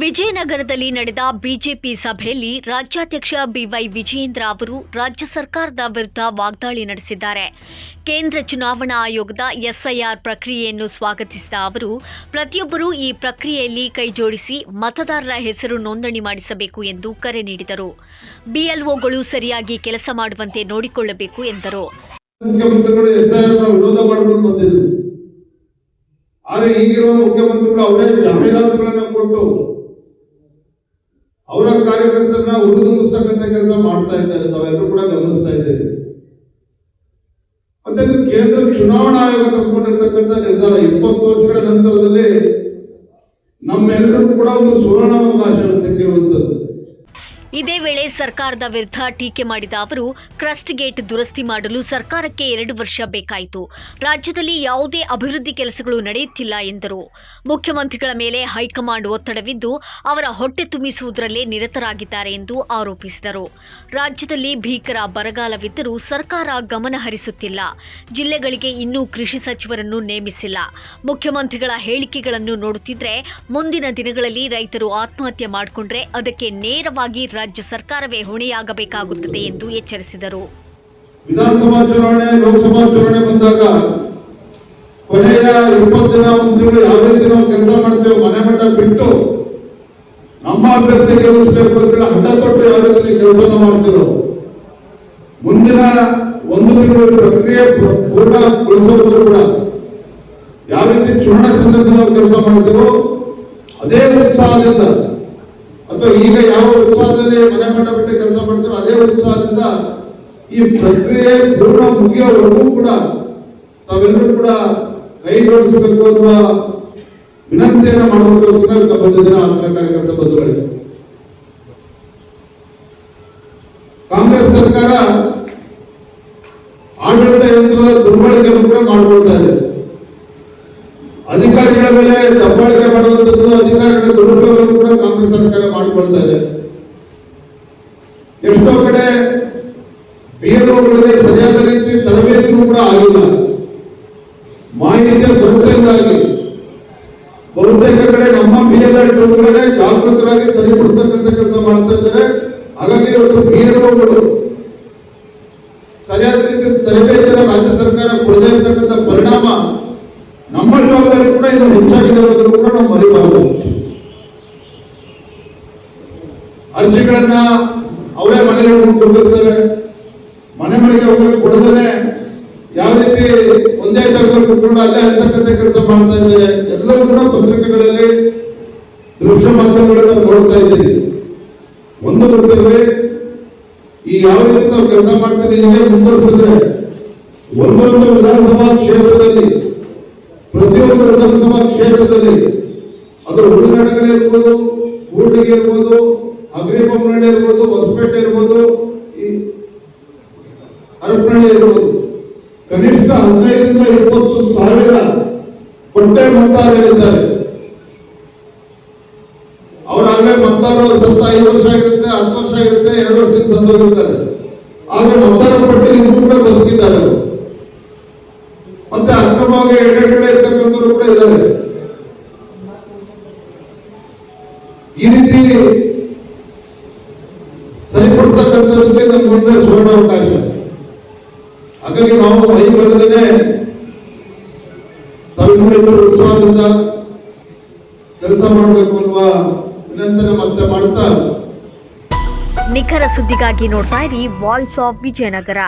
ವಿಜಯನಗರದಲ್ಲಿ ನಡೆದ ಬಿಜೆಪಿ ಸಭೆಯಲ್ಲಿ ರಾಜ್ಯಾಧ್ಯಕ್ಷ ಬಿವೈ ವಿಜಯೇಂದ್ರ ಅವರು ರಾಜ್ಯ ಸರ್ಕಾರದ ವಿರುದ್ಧ ವಾಗ್ದಾಳಿ ನಡೆಸಿದ್ದಾರೆ. ಕೇಂದ್ರ ಚುನಾವಣಾ ಆಯೋಗದ ಎಸ್ಐಆರ್ ಪ್ರಕ್ರಿಯೆಯನ್ನು ಸ್ವಾಗತಿಸಿದ ಅವರು ಪ್ರತಿಯೊಬ್ಬರೂ ಈ ಪ್ರಕ್ರಿಯೆಯಲ್ಲಿ ಕೈಜೋಡಿಸಿ ಮತದಾರರ ಹೆಸರು ನೋಂದಣಿ ಮಾಡಿಸಬೇಕು ಎಂದು ಕರೆ ನೀಡಿದರು. ಬಿಎಲ್ಒಗಳು ಸರಿಯಾಗಿ ಕೆಲಸ ಮಾಡುವಂತೆ ನೋಡಿಕೊಳ್ಳಬೇಕು ಎಂದರು. ಜಾಹೀರಾತುಗಳನ್ನು ಕೊಟ್ಟು ಅವರ ಕಾರ್ಯಕರ್ತರನ್ನ ಹುರಿದುಂಬಿಸ್ತಕ್ಕಂಥ ಕೆಲಸ ಮಾಡ್ತಾ ಇದ್ದಾರೆ. ತಾವೆಲ್ಲರೂ ಕೂಡ ಗಮನಿಸ್ತಾ ಇದ್ದೇವೆ. ಮತ್ತೆ ಕೇಂದ್ರ ಚುನಾವಣಾ ಆಯೋಗ ತಗೊಂಡಿರ್ತಕ್ಕಂಥ ನಿರ್ಧಾರ 20 ವರ್ಷಗಳ ನಂತರದಲ್ಲಿ ನಮ್ಮೆಲ್ಲರೂ ಕೂಡ ಒಂದು ಸುವರ್ಣಾವಕಾಶ ಸಿಕ್ಕಿರುವಂತದ್ದು. ಇದೇ ವೇಳೆ ಸರ್ಕಾರದ ವಿರುದ್ಧ ಟೀಕೆ ಮಾಡಿದ ಅವರು ಕ್ರಸ್ಟ್ ಗೇಟ್ ದುರಸ್ತಿ ಮಾಡಲು ಸರ್ಕಾರಕ್ಕೆ 2 ವರ್ಷ ಬೇಕಾಯಿತು. ರಾಜ್ಯದಲ್ಲಿ ಯಾವುದೇ ಅಭಿವೃದ್ಧಿ ಕೆಲಸಗಳು ನಡೆಯುತ್ತಿಲ್ಲ ಎಂದರು. ಮುಖ್ಯಮಂತ್ರಿಗಳ ಮೇಲೆ ಹೈಕಮಾಂಡ್ ಒತ್ತಡವಿದ್ದು ಅವರ ಹೊಟ್ಟೆ ತುಂಬಿಸುವುದರಲ್ಲೇ ನಿರತರಾಗಿದ್ದಾರೆ ಎಂದು ಆರೋಪಿಸಿದರು. ರಾಜ್ಯದಲ್ಲಿ ಭೀಕರ ಬರಗಾಲವಿದ್ದರೂ ಸರ್ಕಾರ ಗಮನ ಹರಿಸುತ್ತಿಲ್ಲ. ಜಿಲ್ಲೆಗಳಿಗೆ ಇನ್ನೂ ಕೃಷಿ ಸಚಿವರನ್ನು ನೇಮಿಸಿಲ್ಲ. ಮುಖ್ಯಮಂತ್ರಿಗಳ ಹೇಳಿಕೆಗಳನ್ನು ನೋಡುತ್ತಿದ್ರೆ ಮುಂದಿನ ದಿನಗಳಲ್ಲಿ ರೈತರು ಆತ್ಮಹತ್ಯೆ ಮಾಡಿಕೊಂಡ್ರೆ ಅದಕ್ಕೆ ನೇರವಾಗಿ ರಾಜ್ಯ ಸರ್ಕಾರವೇ ಹೊಣೆಯಾಗಬೇಕಾಗುತ್ತದೆ ಎಂದು ಎಚ್ಚರಿಸಿದರು. ವಿಧಾನಸಭಾ ಚುನಾವಣೆ, ಲೋಕಸಭಾ ಚುನಾವಣೆ ಬಂದಾಗ ಕೊನೆಯ 20 ದಿನ ಒಂದು ತಿಂಗಳು ಯಾವ ರೀತಿ ನಾವು ಕೆಲಸ ಮಾಡ್ತೇವೆ, ಮನೆ ಮಠ ಬಿಟ್ಟು ನಮ್ಮ ಅಭ್ಯರ್ಥಿ ಗೆಲ್ಲಿಸಬೇಕು ಅಂತ ಹಠ ತೊಟ್ಟು ಯಾವ ರೀತಿ ಕೆಲಸ ಮಾಡ್ತಿರೋ ಮುಂದಿನ 1 ತಿಂಗಳು ಪ್ರಕ್ರಿಯೆ ಪೂರ್ಣಗೊಳಿಸುವುದು ಕೂಡ ಯಾವ ರೀತಿ ಚುನಾವಣಾ ಸಂದರ್ಭದಲ್ಲಿ ನಾವು ಕೆಲಸ ಮಾಡ್ತೀವೋ ಅದೇ ಉತ್ಸಾಹದಿಂದ ಅಥವಾ ಈಗ ಯಾವ ಉತ್ಸಾಹದಲ್ಲಿ ಮನೆ ಮಠ ಬಿಟ್ಟು ಕೆಲಸ ಮಾಡ್ತಾರೋ ಅದೇ ಉತ್ಸಾಹದಿಂದ ಈ ಪ್ರಕ್ರಿಯೆ ಪೂರ್ಣ ಮುಗಿಯೋವರೆಗೂ ಕೂಡ ತಾವೆಲ್ಲರೂ ಕೂಡ ಕೈ ಜೋಡಿಸಬೇಕು ಅನ್ನುವ ವಿನಂತಿಯನ್ನು ಮಾಡುವುದಕ್ಕೋಸ್ಕರ ಬಂದಿದ್ದೇನೆ. ಆತ್ಮ ಕಾರ್ಯಕರ್ತ ಬಂಧುಗಳಿಗೆ, ಕಾಂಗ್ರೆಸ್ ಸರ್ಕಾರ ಆಡಳಿತ ಯಂತ್ರದ ದುರ್ಬಳಕೆಯನ್ನು ಕೂಡ ಮಾಡಿಕೊಳ್ತಾ ಇದೆ. ಅಧಿಕಾರಿಗಳ ಮೇಲೆ ದಬ್ಬಾಳಿಕೆ ಮಾಡುವಂಥದ್ದು, ಅಧಿಕಾರಿಗಳ ದುರುಪಯೋಗವನ್ನು ಕೂಡ ಕಾಂಗ್ರೆಸ್ ಸರ್ಕಾರ ಮಾಡಿಕೊಳ್ತಾ ಇದೆ. ಎಷ್ಟೋ ಕಡೆ ಬಿಎಲ್ಒಗಳಿಗೆ ಸರಿಯಾದ ರೀತಿ ತರಬೇತಿಯೂ ಕೂಡ ಆಗಿಲ್ಲ. ಮಾಹಿತಿಯ ಕೊರತೆಯಿಂದಾಗಿ ಬಹುತೇಕ ಕಡೆ ನಮ್ಮ ಬಿಎಲ್ಒಗಳೇ ಜಾಗೃತರಾಗಿ ಸರಿಪಡಿಸತಕ್ಕಂಥ ಕೆಲಸ ಮಾಡ್ತಾ ಇದ್ದಾರೆ. ಹಾಗಾಗಿ ಇವತ್ತು ಬಿಎಲ್ಒಗಳು ಸರಿಯಾದ ರೀತಿ ತರಬೇತಿಯನ್ನು ರಾಜ್ಯ ಸರ್ಕಾರ ಕೊಡದೇ ಇರತಕ್ಕಂಥ ಪರಿಣಾಮ ನಮ್ಮ ಜವಾಬ್ದಾರಿ ಕೂಡ ಇನ್ನು ಹೆಚ್ಚಾಗಿದೆ ಅನ್ನೋದನ್ನು ಕೂಡ ನಾವು ಮರಿಬಾರದು. ಅರ್ಜಿಗಳನ್ನ ಅವರೇ ಮನೆಗೆ ಕೊಟ್ಟಿರ್ತಾರೆ. ಮನೆಗೆ ಹೋಗಿ ಕೊಡದೇ ಯಾವ ರೀತಿ ಒಂದೇ ಜಾಗದಲ್ಲಿ ಕುತ್ಕೊಂಡು ಅಲ್ಲೇ ಅಂತಕ್ಕಂಥ ಕೆಲಸ ಮಾಡ್ತಾ ಇದ್ದಾರೆ. ಎಲ್ಲರೂ ಕೂಡ ಪತ್ರಿಕೆಗಳಲ್ಲಿ, ದೃಶ್ಯ ಮಾಧ್ಯಮಗಳಲ್ಲಿ ನೋಡ್ತಾ ಇದ್ದೀರಿ. ಒಂದು ಗೊತ್ತಿರಲಿ, ಈ ಯಾವ ರೀತಿ ನಾವು ಕೆಲಸ ಮಾಡ್ತೀವಿ ಹೀಗೆ ಮುಂದುವರಿಸಿದ್ರೆ ಒಂದೊಂದು ವಿಧಾನಸಭಾ ಕ್ಷೇತ್ರದಲ್ಲಿ, ಪ್ರತಿಯೊಂದು ವಿಧಾನಸಭಾ ಕ್ಷೇತ್ರದಲ್ಲಿ ಅದು ಉಳಿನಾಡಗಲಿ ಇರ್ಬೋದು, ಕೂಡ್ಲಿಗಿ ಇರ್ಬೋದು, ಅಗ್ರಿಬೊಮ್ಮನಹಳ್ಳಿ ಇರ್ಬೋದು, ಹೊಸಪೇಟೆ ಇರ್ಬೋದು, ಹರಪನಹಳ್ಳಿ ಇರ್ಬೋದು, ಕನಿಷ್ಠ 15 ರಿಂದ 20 ಸಾವಿರ ಪಟ್ಟೆ ಮತದಾರರಿದ್ದಾರೆ. ಅವರಾಗಲೇ ಮತದಾರರು ಸತ್ತ 5 ವರ್ಷ ಆಗಿರುತ್ತೆ, 10 ವರ್ಷ ಆಗಿರುತ್ತೆ, 2 ವರ್ಷದಿಂದ ತಂದೋಗಿರ್ತಾರೆ. ಆದ್ರೆ ಮತದಾರರ ಪಟ್ಟಿ ಇನ್ನೂ ಕೂಡ ಬದುಕಿದ್ದಾರೆ. ಮತ್ತೆ ಅಕ್ರಮವಾಗಿ ಎಡೆಗಡೆ ಇರ್ತಕ್ಕಂಥವ್ರು ಕೂಡ ಇದ್ದಾರೆ. ಈ ರೀತಿ ಸರಿಪಡಿಸತಕ್ಕಂಥದಕ್ಕೆ ನಮ್ಮ ಮುಂದೆ ಸುವರ್ಣಾವಕಾಶ. ಹಾಗಾಗಿ ನಾವು ಮೈ ಬರದೇನೆ ತಾವೆಲ್ಲರೂ ಉತ್ಸಾಹದಿಂದ ಕೆಲಸ ಮಾಡಬೇಕು ಅನ್ನುವ ವಿನಂತಿನ ಮತ್ತೆ ಮಾಡ್ತಾ ನಿಖರ ಸುದ್ದಿಗಾಗಿ ನೋಡ್ತಾ ಇರಿ ವಾಯ್ಸ್ ಆಫ್ ವಿಜಯನಗರ.